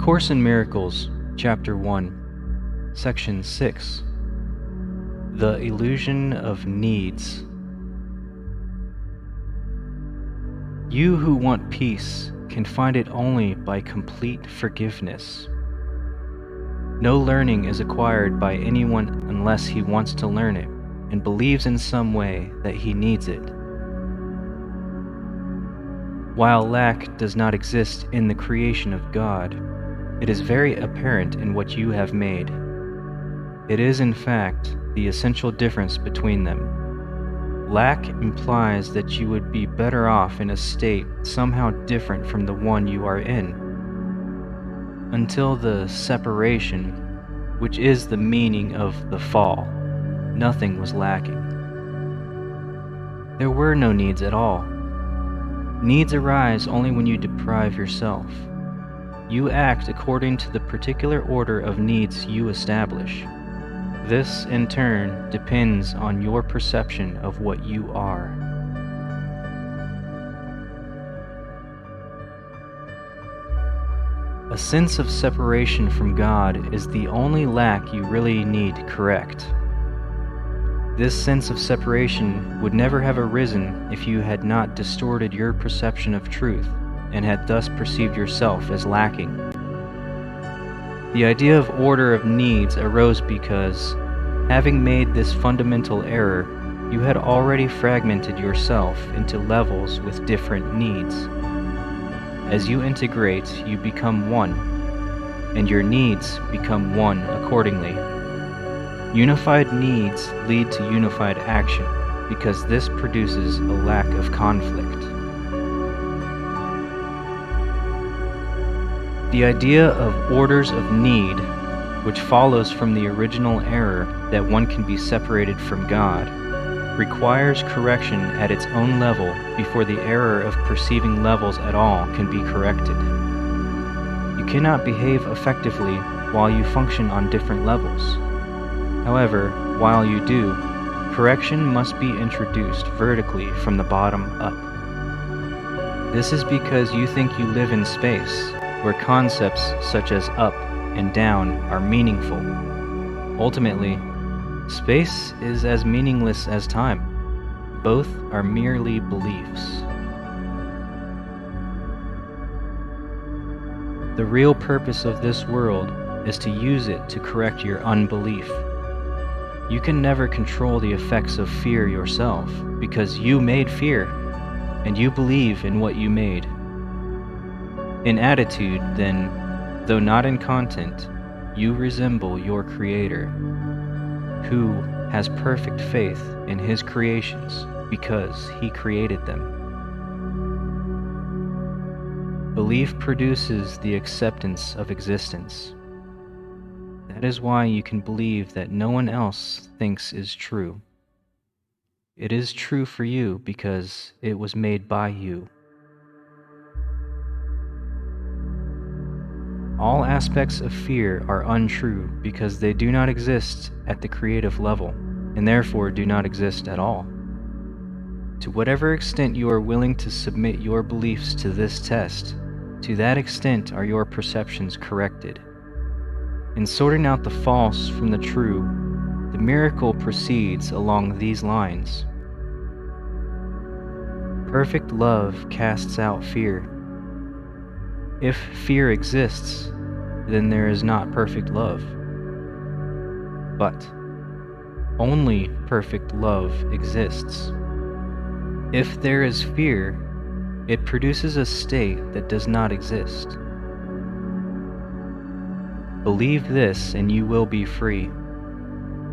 Course in Miracles, Chapter 1, Section 6, The Illusion of Needs. You who want peace can find it only by complete forgiveness. No learning is acquired by anyone unless he wants to learn it and believes in some way that he needs it. While lack does not exist in the creation of God, it is very apparent in what you have made. It is, in fact, the essential difference between them. Lack implies that you would be better off in a state somehow different from the one you are in. Until the separation, which is the meaning of the fall, nothing was lacking. There were no needs at all. Needs arise only when you deprive yourself. You act according to the particular order of needs you establish. This, in turn, depends on your perception of what you are. A sense of separation from God is the only lack you really need to correct. This sense of separation would never have arisen if you had not distorted your perception of truth and had thus perceived yourself as lacking. The idea of order of needs arose because, having made this fundamental error, you had already fragmented yourself into levels with different needs. As you integrate, you become one, and your needs become one accordingly. Unified needs lead to unified action, because this produces a lack of conflict. The idea of orders of need, which follows from the original error that one can be separated from God, requires correction at its own level before the error of perceiving levels at all can be corrected. You cannot behave effectively while you function on different levels. However, while you do, correction must be introduced vertically from the bottom up. This is because you think you live in space, where concepts such as up and down are meaningful. Ultimately, space is as meaningless as time. Both are merely beliefs. The real purpose of this world is to use it to correct your unbelief. You can never control the effects of fear yourself, because you made fear, and you believe in what you made. In attitude, then, though not in content, you resemble your Creator, who has perfect faith in His creations because He created them. Belief produces the acceptance of existence. That is why you can believe that no one else thinks is true. It is true for you because it was made by you. All aspects of fear are untrue because they do not exist at the creative level, and therefore do not exist at all. To whatever extent you are willing to submit your beliefs to this test, to that extent are your perceptions corrected. In sorting out the false from the true, the miracle proceeds along these lines. Perfect love casts out fear. If fear exists, then there is not perfect love. But only perfect love exists. If there is fear, it produces a state that does not exist. Believe this and you will be free.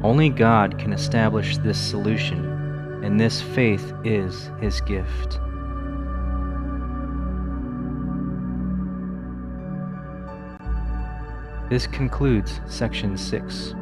Only God can establish this solution, and this faith is His gift. This concludes Section 6.